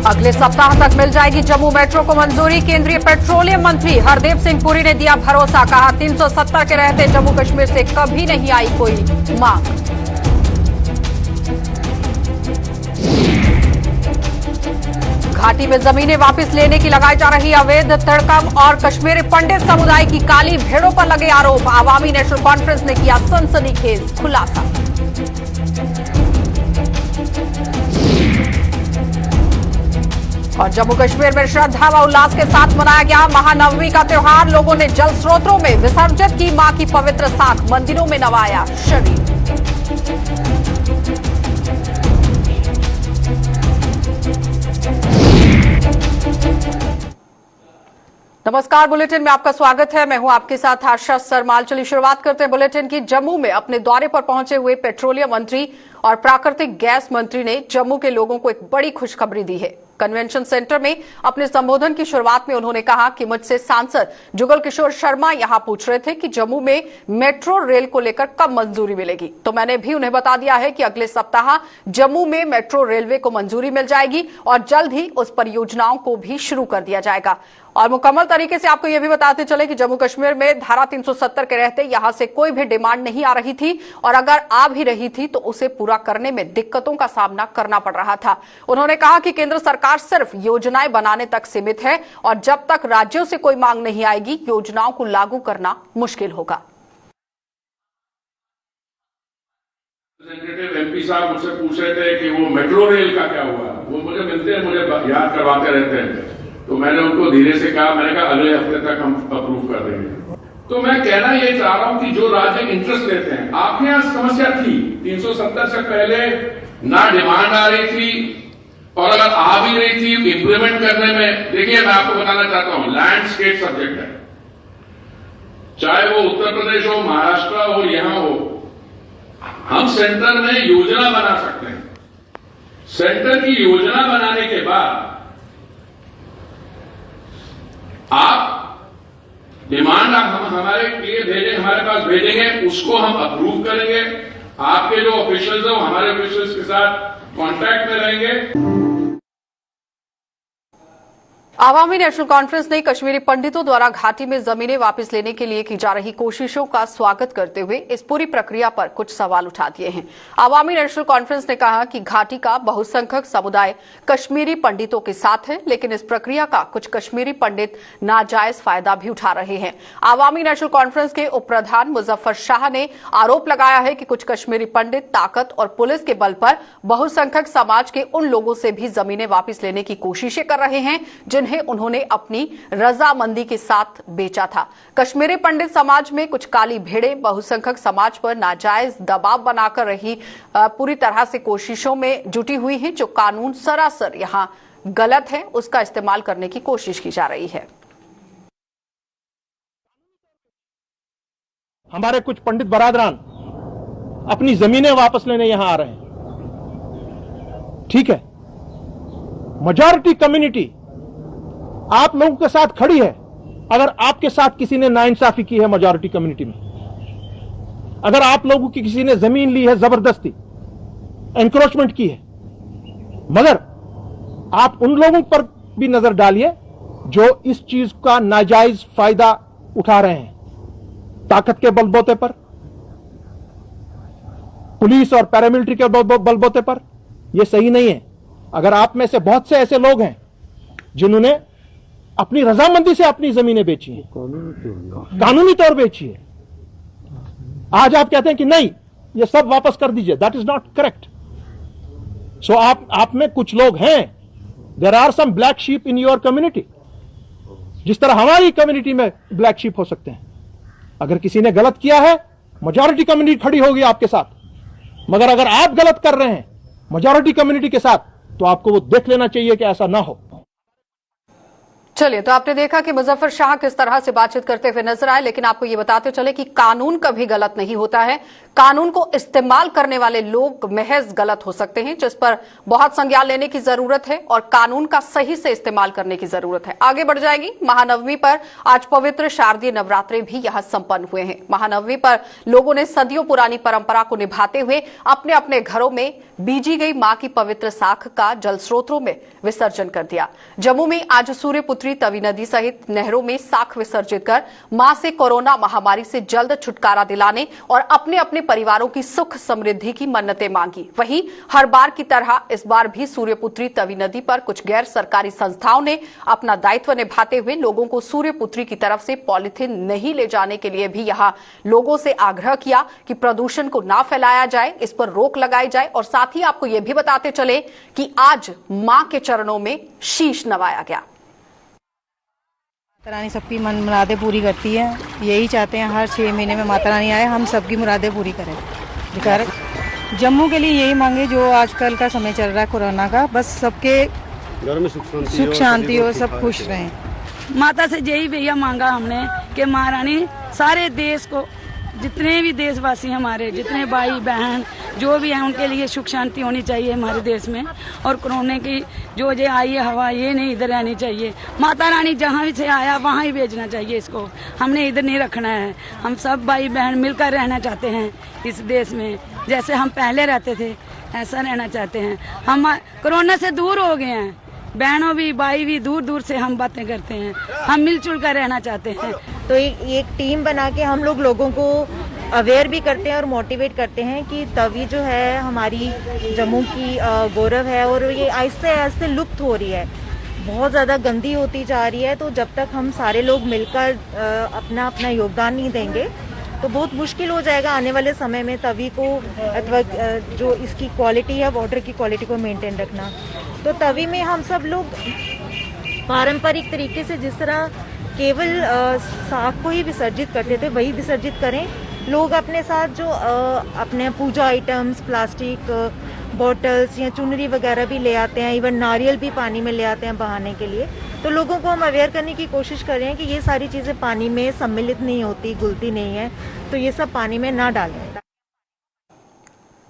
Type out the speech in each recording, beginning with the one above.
अगले सप्ताह तक मिल जाएगी जम्मू मेट्रो को मंजूरी। केंद्रीय पेट्रोलियम मंत्री हरदीप सिंह पुरी ने दिया भरोसा, कहा 370 के रहते जम्मू कश्मीर से कभी नहीं आई कोई मांग। घाटी में जमीनें वापस लेने की लगाई जा रही अवैध तड़कम और कश्मीरी पंडित समुदाय की काली भेड़ों पर लगे आरोप। आवामी नेशनल कॉन्फ्रेंस ने किया सनसनीखेज खुलासा। और जम्मू कश्मीर में श्रद्धा व उल्लास के साथ मनाया गया महानवमी का त्योहार। लोगों ने जल स्रोतों में विसर्जित की मां की पवित्र साख, मंदिरों में नवाया शरीर। नमस्कार, बुलेटिन में आपका स्वागत है। मैं हूं आपके साथ आशा सरमाल। चलिए शुरुआत करते हैं बुलेटिन की। जम्मू में अपने दौरे पर पहुंचे हुए पेट्रोलियम मंत्री और प्राकृतिक गैस मंत्री ने जम्मू के लोगों को एक बड़ी खुशखबरी दी है। कन्वेंशन सेंटर में अपने संबोधन की शुरुआत में उन्होंने कहा कि मुझसे सांसद जुगल किशोर शर्मा यहां पूछ रहे थे कि जम्मू में मेट्रो रेल को लेकर कब मंजूरी मिलेगी, तो मैंने भी उन्हें बता दिया है कि अगले सप्ताह जम्मू में मेट्रो रेलवे को मंजूरी मिल जाएगी और जल्द ही उस परियोजनाओं को भी शुरू कर दिया जाएगा। और मुकम्मल तरीके से आपको यह भी बताते चले कि जम्मू कश्मीर में धारा 370 के रहते यहां से कोई भी डिमांड नहीं आ रही थी और अगर आ भी रही थी तो उसे पूरा करने में दिक्कतों का सामना करना पड़ रहा था। उन्होंने कहा कि केंद्र सरकार सिर्फ योजनाएं बनाने तक सीमित है और जब तक राज्यों से कोई मांग नहीं आएगी योजनाओं को लागू करना मुश्किल होगा। एमपी साहब मुझसे पूछ रहे थे कि वो मेट्रो रेल का क्या हुआ, वो मुझे मिलते हैं, मुझे याद करवाते रहते हैं, तो मैंने उनको धीरे से कहा, मैंने कहा अगले हफ्ते तक हम अप्रूव कर देंगे। तो मैं कहना ये चाह रहा हूं कि जो राज्य इंटरेस्ट लेते हैं, आपके यहां समस्या थी 370 से पहले ना डिमांड आ रही थी और अगर आ भी रही थी इंप्लीमेंट करने में, देखिए मैं आपको बताना चाहता हूं, लैंड स्टेट सब्जेक्ट है, चाहे वो उत्तर प्रदेश हो, महाराष्ट्र हो, यहां हो, हम सेंटर में योजना बना सकते हैं। सेंटर की योजना बनाने के बाद आप डिमांड हम हमारे लिए भेजें, हमारे पास भेजेंगे, उसको हम अप्रूव करेंगे। आपके जो ऑफिशियल्स हो हमारे ऑफिशियल्स के साथ कांटेक्ट में रहेंगे। आवामी नेशनल कॉन्फ्रेंस ने कश्मीरी पंडितों द्वारा घाटी में जमीनें वापस लेने के लिए की जा रही कोशिशों का स्वागत करते हुए इस पूरी प्रक्रिया पर कुछ सवाल उठा दिए हैं। आवामी नेशनल कॉन्फ्रेंस ने कहा कि घाटी का बहुसंख्यक समुदाय कश्मीरी पंडितों के साथ है, लेकिन इस प्रक्रिया का कुछ कश्मीरी पंडित नाजायज फायदा भी उठा रहे हैं। आवामी नेशनल कॉन्फ्रेंस के उप प्रधान मुजफ्फर शाह ने आरोप लगाया है कि कुछ कश्मीरी पंडित ताकत और पुलिस के बल पर बहुसंख्यक समाज के उन लोगों से भी जमीनें वापस लेने की कोशिशें कर रहे हैं जिन्हें उन्होंने अपनी रजामंदी के साथ बेचा था। कश्मीरी पंडित समाज में कुछ काली भेड़ें बहुसंख्यक समाज पर नाजायज दबाव बनाकर रही पूरी तरह से कोशिशों में जुटी हुई हैं, जो कानून सरासर यहां गलत है, उसका इस्तेमाल करने की कोशिश की जा रही है। हमारे कुछ पंडित बरादरान अपनी जमीनें वापस लेने यहां आ रहे हैं, ठीक है, मेजॉरिटी कम्युनिटी आप लोगों के साथ खड़ी है। अगर आपके साथ किसी ने नाइंसाफी की है मेजॉरिटी कम्युनिटी में, अगर आप लोगों की किसी ने जमीन ली है जबरदस्ती, एनक्रोचमेंट की है, मगर आप उन लोगों पर भी नजर डालिए जो इस चीज का नाजायज फायदा उठा रहे हैं, ताकत के बलबूते पर, पुलिस और पैरामिलिट्री के बलबूते पर। यह सही नहीं है। अगर आप में से बहुत से ऐसे लोग हैं जिन्होंने अपनी रजामंदी से अपनी जमीनें बेची है, कानूनी तौर बेची है, आज आप कहते हैं कि नहीं ये सब वापस कर दीजिए, that is not correct. So आप में कुछ लोग हैं, there are some black sheep in your community, जिस तरह हमारी कम्युनिटी में ब्लैक शीप हो सकते हैं। अगर किसी ने गलत किया है, मेजॉरिटी कम्युनिटी खड़ी होगी आपके साथ, मगर अगर आप गलत कर रहे हैं मेजॉरिटी कम्युनिटी के साथ, तो आपको वो देख लेना चाहिए कि ऐसा ना हो। चलिए, तो आपने देखा कि मुजफ्फर शाह किस तरह से बातचीत करते हुए नजर आए, लेकिन आपको ये बताते चले कि कानून कभी गलत नहीं होता है। कानून को इस्तेमाल करने वाले लोग महज गलत हो सकते हैं, जिस पर बहुत संज्ञान लेने की जरूरत है और कानून का सही से इस्तेमाल करने की जरूरत है। आगे बढ़ जाएगी महानवमी पर। आज पवित्र शारदीय नवरात्रे भी यहां संपन्न हुए हैं। महानवमी पर लोगों ने सदियों पुरानी परंपरा को निभाते हुए अपने अपने घरों में बीजी गई मां की पवित्र साख का जल स्रोतों में विसर्जन कर दिया। जम्मू में आज सूर्यपुत्री तवी नदी सहित नहरों में साख विसर्जित कर मां से कोरोना महामारी से जल्द छुटकारा दिलाने और अपने अपने परिवारों की सुख समृद्धि की मन्नतें मांगी। वहीं हर बार की तरह इस बार भी सूर्यपुत्री तवी नदी पर कुछ गैर सरकारी संस्थाओं ने अपना दायित्व निभाते हुए लोगों को सूर्यपुत्री की तरफ से पॉलिथीन नहीं ले जाने के लिए भी यहां लोगों से आग्रह किया कि प्रदूषण को ना फैलाया जाए, इस पर रोक लगाई जाए। और साथ ही आपको यह भी बताते चले कि आज मां के चरणों में शीश नवाया गया। माता रानी सबकी मुरादें पूरी करती है। यही चाहते हैं हर 6 महीने में माता रानी आए, हम सबकी मुरादें पूरी करें। जम्मू के लिए यही मांगे जो आजकल का समय चल रहा है कोरोना का, बस सबके घर में सुख शांति हो, सब खुश रहें। माता से यही भैया मांगा हमने कि महारानी सारे देश को, जितने भी देशवासी हमारे, जितने भाई बहन जो भी हैं, उनके लिए सुख शांति होनी चाहिए हमारे देश में। और कोरोना की जो ये आई है हवा, ये नहीं इधर रहनी चाहिए। माता रानी जहाँ भी से आया वहाँ ही भेजना चाहिए इसको, हमने इधर नहीं रखना है। हम सब भाई बहन मिलकर रहना चाहते हैं इस देश में, जैसे हम पहले रहते थे ऐसा रहना चाहते हैं। हम कोरोना से दूर हो गए हैं, बहनों भी भाई भी दूर दूर से हम बातें करते हैं, हम मिलजुल कर रहना चाहते हैं। तो एक टीम बना के हम लोगों को अवेयर भी करते हैं और मोटिवेट करते हैं कि तवी जो है हमारी जम्मू की गौरव है और ये आहिस्ते आहिस्ते लुप्त हो रही है, बहुत ज़्यादा गंदी होती जा रही है। तो जब तक हम सारे लोग मिलकर अपना अपना योगदान नहीं देंगे तो बहुत मुश्किल हो जाएगा आने वाले समय में तवी को अथवा जो इसकी क्वालिटी है, वाटर की क्वालिटी को मेंटेन रखना। तो तवी में हम सब लोग पारंपरिक तरीके से जिस तरह केवल साग को ही विसर्जित करते थे वही विसर्जित करें। लोग अपने साथ जो अपने पूजा आइटम्स, प्लास्टिक बॉटल्स या चुनरी वगैरह भी ले आते हैं, इवन नारियल भी पानी में ले आते हैं बहाने के लिए। तो लोगों को हम अवेयर करने की कोशिश कर रहे हैं कि ये सारी चीज़ें पानी में सम्मिलित नहीं होती, घुलती नहीं है, तो ये सब पानी में ना डालें।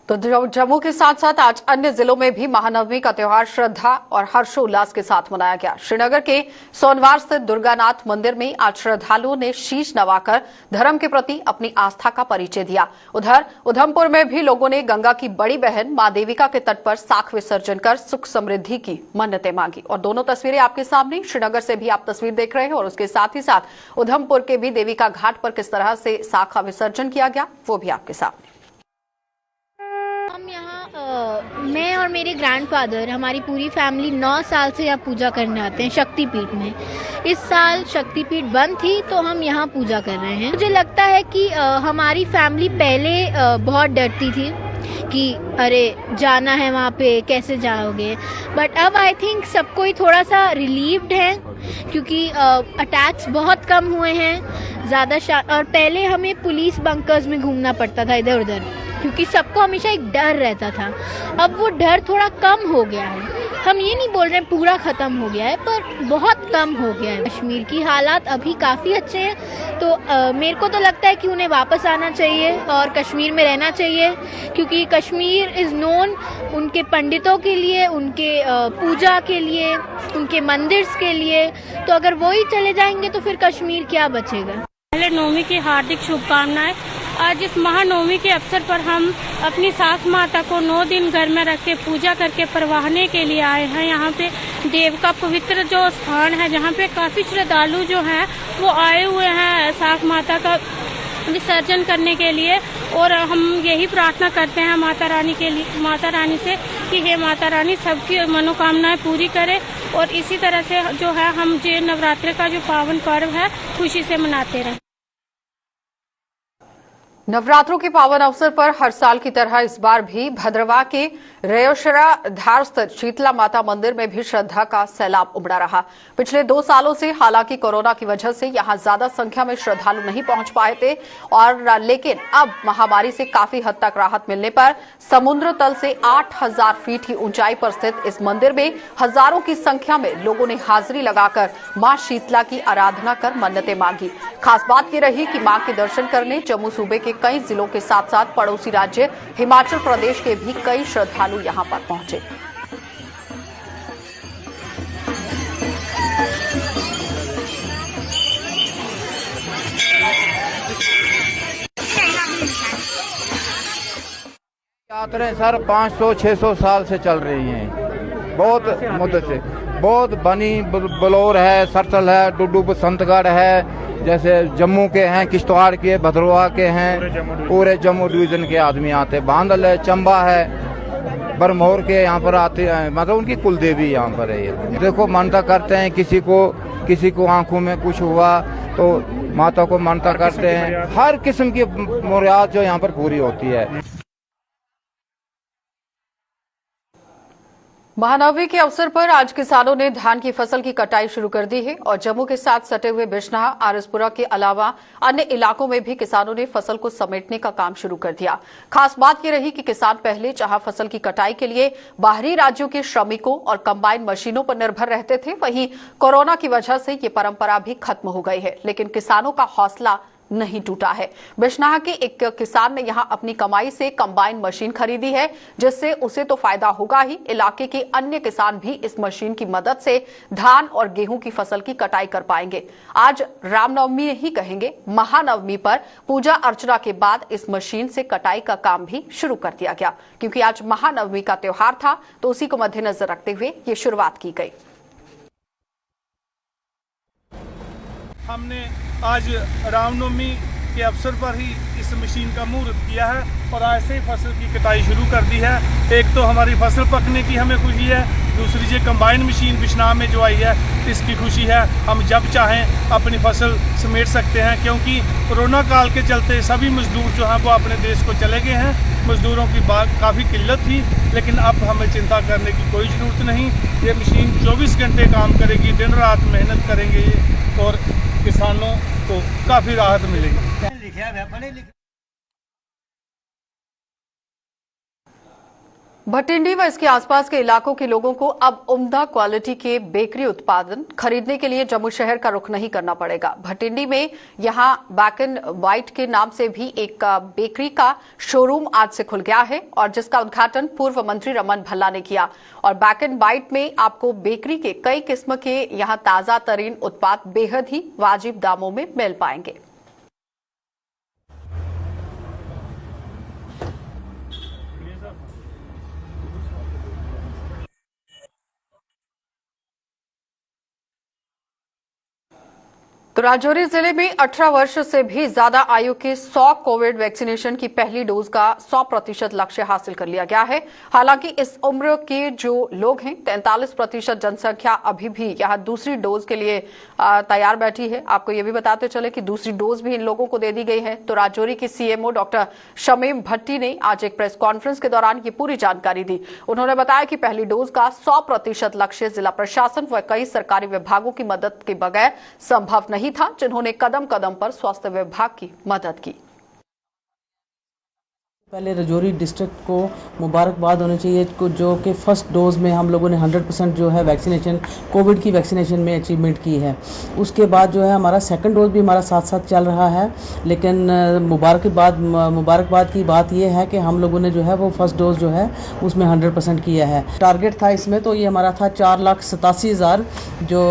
तो जम्मू के साथ साथ आज अन्य जिलों में भी महानवमी का त्योहार श्रद्धा और हर्षोल्लास के साथ मनाया गया। श्रीनगर के सोनवार स्थित दुर्गानाथ मंदिर में आज श्रद्धालुओं ने शीश नवाकर धर्म के प्रति अपनी आस्था का परिचय दिया। उधर उधमपुर में भी लोगों ने गंगा की बड़ी बहन मां देविका के तट पर साख विसर्जन कर सुख समृद्धि की मन्नतें मांगी। और दोनों तस्वीरें आपके सामने, श्रीनगर से भी आप तस्वीर देख रहे हैं और उसके साथ ही साथ उधमपुर के भी देविका घाट पर किस तरह से साख का विसर्जन किया गया वो भी आपके सामने। हम यहाँ मैं और मेरे ग्रैंडफादर, हमारी पूरी फैमिली 9 साल से यहाँ पूजा करने आते हैं शक्तिपीठ में। इस साल शक्तिपीठ बंद थी तो हम यहाँ पूजा कर रहे हैं। मुझे लगता है कि हमारी फैमिली पहले बहुत डरती थी कि अरे जाना है वहाँ पे, कैसे जाओगे, बट अब आई थिंक सबको ही थोड़ा सा रिलीव्ड है क्योंकि अटैक्स बहुत कम हुए हैं ज़्यादा। और पहले हमें पुलिस बंकर्स में घूमना पड़ता था इधर उधर क्योंकि सबको हमेशा एक डर रहता था। अब वो डर थोड़ा कम हो गया है। हम ये नहीं बोल रहे पूरा ख़त्म हो गया है, पर बहुत कम हो गया है। कश्मीर की हालात अभी काफ़ी अच्छे हैं, तो मेरे को तो लगता है कि उन्हें वापस आना चाहिए और कश्मीर में रहना चाहिए क्योंकि कश्मीर इज़ नोन उनके पंडितों के लिए, उनके पूजा के लिए, उनके मंदिर्स के लिए। तो अगर वो ही चले जाएंगे तो फिर कश्मीर क्या बचेगा। पहले नवमी की हार्दिक शुभकामनाएं। आज इस महानवमी के अवसर पर हम अपनी साख माता को 9 दिन घर में रख के पूजा करके परवाहने के लिए आए हैं। यहाँ पे देव का पवित्र जो स्थान है जहाँ पे काफी श्रद्धालु जो हैं वो आए हुए हैं साख माता का विसर्जन करने के लिए। और हम यही प्रार्थना करते हैं माता रानी से कि हे माता रानी सबकी मनोकामनाएं पूरी करे और इसी तरह से जो है हम जो नवरात्रि का जो पावन पर्व है खुशी से मनाते रहें। नवरात्रों के पावन अवसर पर हर साल की तरह इस बार भी भद्रवाह के रेयोशरा धार स्थित शीतला माता मंदिर में भी श्रद्धा का सैलाब उमड़ा रहा। पिछले 2 सालों से हालांकि कोरोना की वजह से यहां ज्यादा संख्या में श्रद्धालु नहीं पहुंच पाए थे और लेकिन अब महामारी से काफी हद तक राहत मिलने पर समुद्र तल से 8000 फीट की ऊंचाई पर स्थित इस मंदिर में हजारों की संख्या में लोगों ने हाजिरी लगाकर मां शीतला की आराधना कर मन्नतें मांगी। खास बात यह रही कि मां के दर्शन करने जम्मू सूबे के कई जिलों के साथ साथ पड़ोसी राज्य हिमाचल प्रदेश के भी कई श्रद्धालु यहां पर पहुंचे। यात्राएं सर 500-600 साल से चल रही हैं, बहुत मुद्दत से। बहुत बनी बलौर है, सरसल है, डुडू बसंतगढ़ है, जैसे जम्मू के हैं, किश्तवाड़ के, भद्रवाह के हैं, पूरे जम्मू डिवीजन के आदमी आते। बांदल है, चंबा है, बरमौर के यहाँ पर आते हैं, मतलब उनकी कुल देवी यहाँ पर है। ये देखो मानता करते हैं, किसी को आंखों में कुछ हुआ तो माता को मानता करते हैं। हर किस्म की मुराद जो यहाँ पर पूरी होती है। महानवमी के अवसर पर आज किसानों ने धान की फसल की कटाई शुरू कर दी है और जम्मू के साथ सटे हुए बिजनहा, आरसपुरा के अलावा अन्य इलाकों में भी किसानों ने फसल को समेटने का काम शुरू कर दिया। खास बात यह रही कि किसान पहले जहां फसल की कटाई के लिए बाहरी राज्यों के श्रमिकों और कंबाइन मशीनों पर निर्भर रहते थे, वहीं कोरोना की वजह से ये परंपरा भी खत्म हो गई है, लेकिन किसानों का हौसला नहीं टूटा है। बिजनहा के एक किसान ने यहां अपनी कमाई से कंबाइन मशीन खरीदी है, जिससे उसे तो फायदा होगा ही, इलाके के अन्य किसान भी इस मशीन की मदद से धान और गेहूं की फसल की कटाई कर पाएंगे। आज रामनवमी नहीं कहेंगे, महानवमी पर पूजा अर्चना के बाद इस मशीन से कटाई का काम भी शुरू कर दिया गया, क्योंकि आज महानवमी का त्योहार था, तो उसी को मद्देनजर रखते हुए ये शुरुआत की गई। हमने आज रामनवमी के अवसर पर ही इस मशीन का मुहूर्त किया है और आज से ही फसल की कटाई शुरू कर दी है। एक तो हमारी फसल पकने की हमें खुशी है, दूसरी ये कंबाइन मशीन बिजनहा में जो आई है इसकी खुशी है। हम जब चाहें अपनी फसल समेट सकते हैं, क्योंकि कोरोना काल के चलते सभी मजदूर जो हैं वो अपने देश को चले गए हैं। मजदूरों की काफ़ी किल्लत थी, लेकिन अब हमें चिंता करने की कोई ज़रूरत नहीं। ये मशीन 24 घंटे काम करेगी, दिन रात मेहनत करेंगे ये, और किसानों को काफ़ी राहत मिलेगी। भटिंडी व इसके आसपास के इलाकों के लोगों को अब उम्दा क्वालिटी के बेकरी उत्पादन खरीदने के लिए जम्मू शहर का रुख नहीं करना पड़ेगा। भटिंडी में यहां बैक एंड वाइट के नाम से भी एक बेकरी का शोरूम आज से खुल गया है और जिसका उद्घाटन पूर्व मंत्री रमन भल्ला ने किया। और बैक एंड वाइट में आपको बेकरी के कई किस्म के यहां ताजा तरीन उत्पाद बेहद ही वाजिब दामों में मिल पाएंगे। तो राजौरी जिले में 18 वर्ष से भी ज्यादा आयु के 100 कोविड वैक्सीनेशन की पहली डोज का 100% लक्ष्य हासिल कर लिया गया है। हालांकि इस उम्र के जो लोग हैं 43% जनसंख्या अभी भी यहां दूसरी डोज के लिए तैयार बैठी है। आपको ये भी बताते चले कि दूसरी डोज भी इन लोगों को दे दी गई है। तो राजौरी की सीएमओ डॉक्टर शमीम भट्टी ने आज एक प्रेस कॉन्फ्रेंस के दौरान ये पूरी जानकारी दी। उन्होंने बताया कि पहली डोज का 100% लक्ष्य जिला प्रशासन व कई सरकारी विभागों की मदद के बगैर संभव नहीं था, जिन्होंने कदम कदम पर स्वास्थ्य विभाग की मदद की। पहले राजौरी डिस्ट्रिक्ट को मुबारकबाद होनी चाहिए जो कि फर्स्ट डोज में हम लोगों ने 100% जो है वैक्सीनेशन कोविड की वैक्सीनेशन में अचीवमेंट की है। उसके बाद जो है हमारा सेकंड डोज भी हमारा साथ साथ चल रहा है, लेकिन मुबारकबाद की बात यह है कि हम लोगों ने जो है वो फर्स्ट डोज जो है उसमें 100% किया है। टारगेट था इसमें, तो ये हमारा था 4,87,000 जो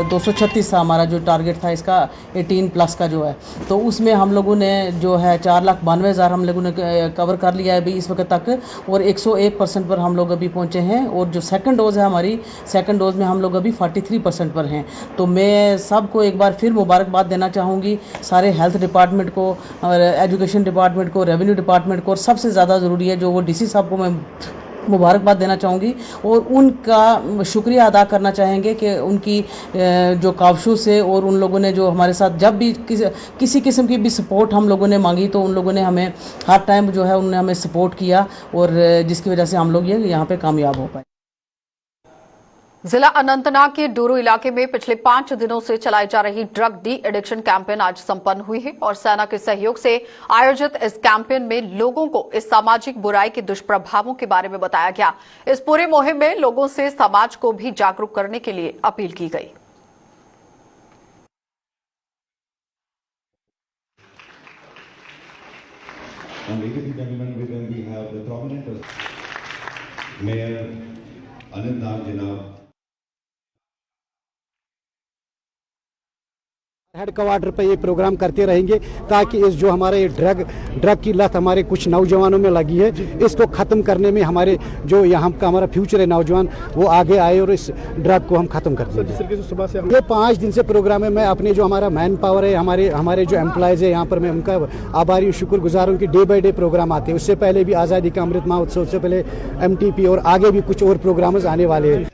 236 था हमारा जो टारगेट था इसका 18+ का जो है, तो उसमें हम लोगों ने जो है 4,92,000 हम लोगों ने कवर कर लिया है अभी इस वक्त तक, और 101% पर हम लोग अभी पहुंचे हैं। और जो सेकंड डोज है हमारी, सेकंड डोज में हम लोग अभी 43% पर हैं। तो मैं सबको एक बार फिर मुबारकबाद देना चाहूँगी, सारे हेल्थ डिपार्टमेंट को और एजुकेशन डिपार्टमेंट को, रेवेन्यू डिपार्टमेंट को, और सबसे ज़्यादा ज़रूरी है जो वो डीसी साहब को मैं मुबारकबाद देना चाहूँगी और उनका शुक्रिया अदा करना चाहेंगे कि उनकी जो कावशों से और उन लोगों ने जो हमारे साथ जब भी किसी किस्म की भी सपोर्ट हम लोगों ने मांगी तो उन लोगों ने हमें हर टाइम जो है उन्होंने हमें सपोर्ट किया और जिसकी वजह से हम लोग ये यहाँ पे कामयाब हो पाए। जिला अनंतनाग के डूरू इलाके में पिछले 5 दिनों से चलाई जा रही ड्रग डी एडिक्शन कैंपेन आज संपन्न हुई है और सेना के सहयोग से आयोजित इस कैंपेन में लोगों को इस सामाजिक बुराई के दुष्प्रभावों के बारे में बताया गया। इस पूरे मुहिम में लोगों से समाज को भी जागरूक करने के लिए अपील की गई। मेयर अनंतनाग जनाब हेडक्वार्टर पर ये प्रोग्राम करते रहेंगे ताकि इस जो हमारे ड्रग की लत हमारे कुछ नौजवानों में लगी है इसको खत्म करने में हमारे जो यहाँ का हमारा फ्यूचर है नौजवान वो आगे आए और इस ड्रग को हम खत्म कर देंगे। सुबह से ये 5 दिन से प्रोग्राम है। मैं अपने जो हमारा मैन पावर है हमारे जो एम्प्लॉयज है यहाँ पर मैं उनका आभारी शुक्रगुजार हूँ कि डे बाय डे प्रोग्राम आते हैं। उससे पहले भी आज़ादी का अमृत महोत्सव से पहले MTP और आगे भी कुछ और प्रोग्राम आने वाले हैं।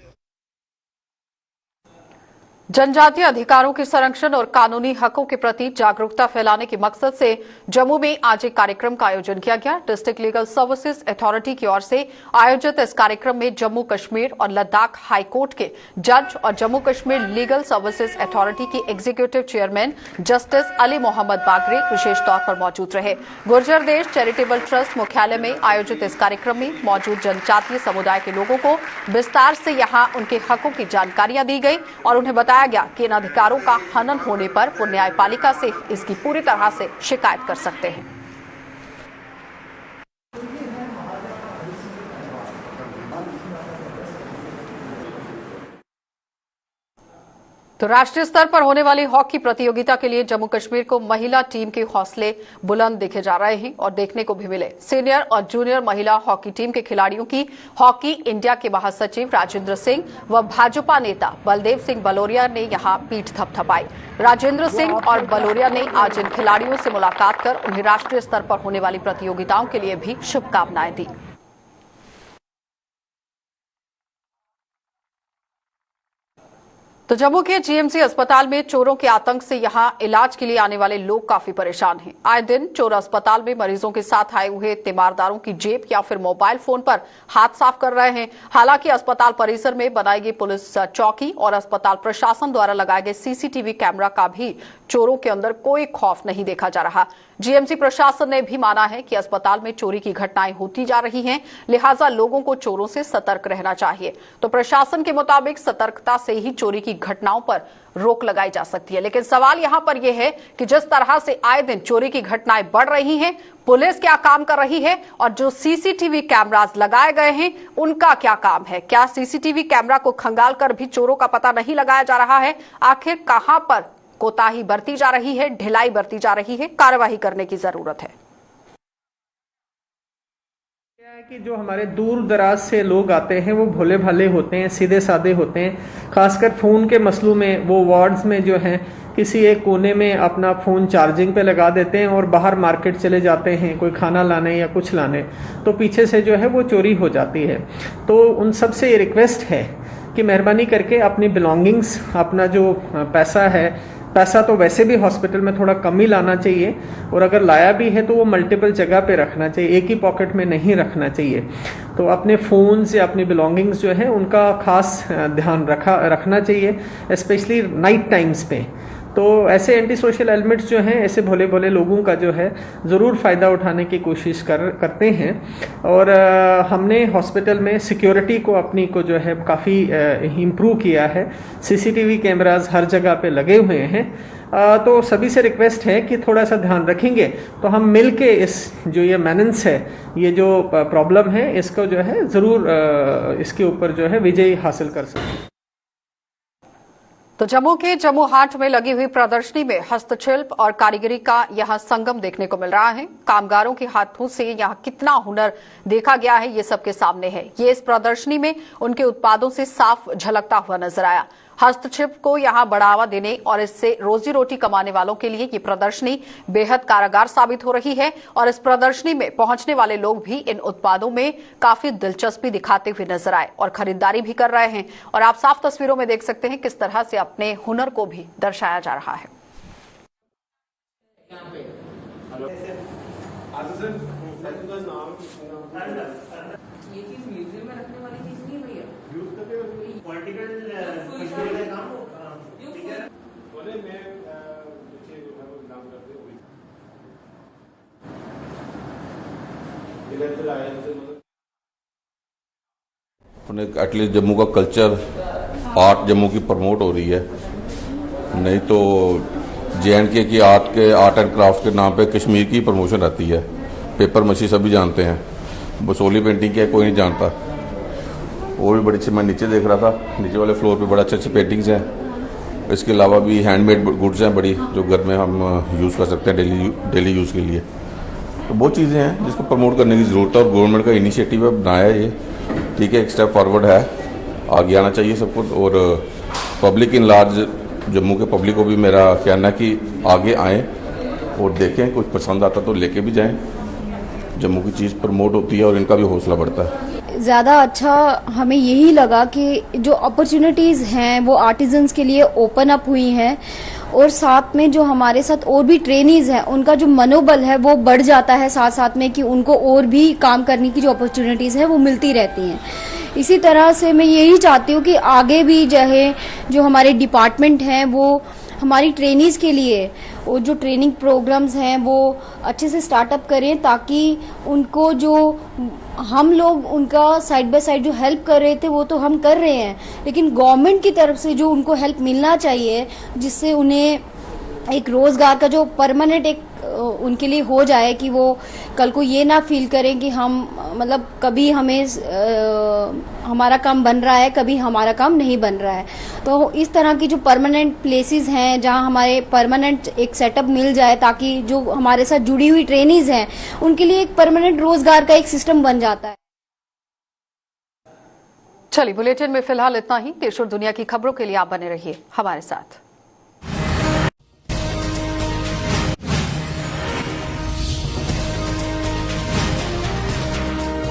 जनजातीय अधिकारों के संरक्षण और कानूनी हकों के प्रति जागरूकता फैलाने के मकसद से जम्मू में आज एक कार्यक्रम का आयोजन किया गया। डिस्ट्रिक्ट लीगल सर्विसेज अथॉरिटी की ओर से आयोजित इस कार्यक्रम में जम्मू कश्मीर और लद्दाख हाई कोर्ट के जज और Jammu Kashmir legal services authority की executive chairman justice Ali Mohammad Bagre विशेष तौर पर मौजूद रहे। गुर्जर देश चैरिटेबल ट्रस्ट मुख्यालय में आयोजित इस कार्यक्रम में मौजूद जनजातीय समुदाय के लोगों को विस्तार से यहां उनके हकों की जानकारियां दी गई और उन्हें बताया गया कि इन अधिकारों का हनन होने पर वो न्यायपालिका से इसकी पूरी तरह से शिकायत कर सकते हैं। तो राष्ट्रीय स्तर पर होने वाली हॉकी प्रतियोगिता के लिए जम्मू कश्मीर को महिला टीम के हौसले बुलंद देखे जा रहे हैं और देखने को भी मिले। सीनियर और जूनियर महिला हॉकी टीम के खिलाड़ियों की हॉकी इंडिया के महासचिव राजेंद्र सिंह व भाजपा नेता बलदेव सिंह बलोरिया ने यहां पीठ थपथपाई। राजेंद्र सिंह और बलोरिया ने आज इन खिलाड़ियों से मुलाकात कर उन्हें राष्ट्रीय स्तर पर होने वाली प्रतियोगिताओं के लिए भी शुभकामनाएं दी। तो जम्मू के जीएमसी अस्पताल में चोरों के आतंक से यहां इलाज के लिए आने वाले लोग काफी परेशान हैं। आए दिन चोर अस्पताल में मरीजों के साथ आए हुए तीमारदारों की जेब या फिर मोबाइल फोन पर हाथ साफ कर रहे हैं। हालांकि अस्पताल परिसर में बनाई गई पुलिस चौकी और अस्पताल प्रशासन द्वारा लगाए गए सीसीटीवी कैमरा का भी चोरों के अंदर कोई खौफ नहीं देखा जा रहा। जीएमसी प्रशासन ने भी माना है कि अस्पताल में चोरी की घटनाएं होती जा रही हैं, लिहाजा लोगों को चोरों से सतर्क रहना चाहिए। तो प्रशासन के मुताबिक सतर्कता से ही चोरी की घटनाओं पर रोक लगाई जा सकती है। लेकिन सवाल यहां पर यह है कि जिस तरह से आए दिन चोरी की घटनाएं बढ़ रही हैं, पुलिस क्या काम कर रही है और जो सीसीटीवी कैमरास लगाए गए हैं उनका क्या काम है? क्या सीसीटीवी कैमरा को खंगाल कर भी चोरों का पता नहीं लगाया जा रहा है? आखिर कहां पर कोताही बरती जा रही है, ढिलाई बरती जा रही है? कार्यवाही करने की जरूरत है। कि जो हमारे दूर दराज से लोग आते हैं वो भोले भाले होते हैं, सीधे साधे होते हैं। खासकर फ़ोन के मसलों में वो वार्ड्स में जो हैं किसी एक कोने में अपना फ़ोन चार्जिंग पे लगा देते हैं और बाहर मार्केट चले जाते हैं कोई खाना लाने या कुछ लाने, तो पीछे से जो है वो चोरी हो जाती है। तो उन सब से ये रिक्वेस्ट है कि मेहरबानी करके अपनी बिलोंगिंग्स, अपना जो पैसा तो वैसे भी हॉस्पिटल में थोड़ा कम ही लाना चाहिए और अगर लाया भी है तो वो मल्टीपल जगह पे रखना चाहिए, एक ही पॉकेट में नहीं रखना चाहिए। तो अपने फ़ोन्स या अपनी बिलोंगिंग्स जो है उनका खास ध्यान रखना चाहिए, स्पेशली नाइट टाइम्स पे। तो ऐसे एंटी सोशल एलिमेंट्स जो हैं, ऐसे भोले भोले लोगों का जो है ज़रूर फ़ायदा उठाने की कोशिश करते हैं। और हमने हॉस्पिटल में सिक्योरिटी को अपनी को जो है काफ़ी इम्प्रूव किया है। सीसीटीवी कैमरास हर जगह पे लगे हुए हैं। तो सभी से रिक्वेस्ट है कि थोड़ा सा ध्यान रखेंगे तो हम मिल के इस जो ये मेनेंस है, ये जो प्रॉब्लम है, इसको जो है ज़रूर इसके ऊपर जो है विजय हासिल कर सकते। तो जम्मू के जम्मू हाट में लगी हुई प्रदर्शनी में हस्तशिल्प और कारीगरी का यहां संगम देखने को मिल रहा है। कामगारों के हाथों से यहां कितना हुनर देखा गया है, ये सबके सामने है। ये इस प्रदर्शनी में उनके उत्पादों से साफ झलकता हुआ नजर आया। हस्तशिल्प को यहां बढ़ावा देने और इससे रोजी रोटी कमाने वालों के लिए ये प्रदर्शनी बेहद कारगर साबित हो रही है और इस प्रदर्शनी में पहुंचने वाले लोग भी इन उत्पादों में काफी दिलचस्पी दिखाते हुए नजर आए और खरीदारी भी कर रहे हैं। और आप साफ तस्वीरों में देख सकते हैं किस तरह से अपने हुनर को भी दर्शाया जा रहा है। ये चीज म्यूजियम में रखने वाली चीज नहीं है भैया, यूज करते हो पॉलिटिकल काम बोले मैं बच्चे जो है वो काम करते हुए इधर आए अपने एटलीस्ट जम्मू का कल्चर आर्ट जम्मू की प्रमोट हो रही है। नहीं तो JNK की आर्ट एंड क्राफ्ट के नाम पे कश्मीर की प्रमोशन रहती है। पेपर मशी सभी जानते हैं, बसोली पेंटिंग क्या कोई नहीं जानता। और भी बड़ी अच्छी, मैं नीचे देख रहा था, नीचे वाले फ्लोर पे बड़े अच्छे अच्छे पेंटिंग्स हैं। इसके अलावा भी हैंडमेड गुड्स हैं बड़ी, जो घर में हम यूज़ कर सकते हैं डेली यूज़ के लिए। तो बहुत चीज़ें हैं जिसको प्रमोट करने की ज़रूरत है और गवर्नमेंट का इनिशिएटिव है, बनाया ये, ठीक है, एक स्टेप फॉरवर्ड है, आगे आना चाहिए सबको। और पब्लिक इन लार्ज, जम्मू के पब्लिक को भी मेरा कहना है कि आगे आएँ और देखें, कुछ पसंद आता तो लेके भी जाएँ। जम्मू की चीज़ प्रमोट होती है और इनका भी हौसला बढ़ता है। ज़्यादा अच्छा हमें यही लगा कि जो अपॉर्चुनिटीज़ हैं वो आर्टिजन्स के लिए ओपन अप हुई हैं और साथ में जो हमारे साथ और भी ट्रेनीज हैं उनका जो मनोबल है वो बढ़ जाता है, साथ साथ में कि उनको और भी काम करने की जो अपॉर्चुनिटीज़ हैं वो मिलती रहती हैं। इसी तरह से मैं यही चाहती हूँ कि आगे भी चाहे जो हमारे डिपार्टमेंट हैं वो हमारी ट्रेनीज के लिए वो जो ट्रेनिंग प्रोग्राम्स हैं वो अच्छे से स्टार्टअप करें, ताकि उनको जो हम लोग उनका साइड बाय साइड जो हेल्प कर रहे थे वो तो हम कर रहे हैं, लेकिन गवर्नमेंट की तरफ से जो उनको हेल्प मिलना चाहिए जिससे उन्हें एक रोजगार का जो परमानेंट एक उनके लिए हो जाए कि वो कल को ये ना फील करें कि हम मतलब कभी हमें हमारा काम बन रहा है, कभी हमारा काम नहीं बन रहा है। तो इस तरह की जो परमानेंट प्लेसेस हैं जहां हमारे परमानेंट एक सेटअप मिल जाए, ताकि जो हमारे साथ जुड़ी हुई ट्रेनीज हैं उनके लिए एक परमानेंट रोजगार का एक सिस्टम बन जाता है। चलिए, बुलेटिन में फिलहाल इतना ही। देश और दुनिया की खबरों के लिए आप बने रहिए हमारे साथ।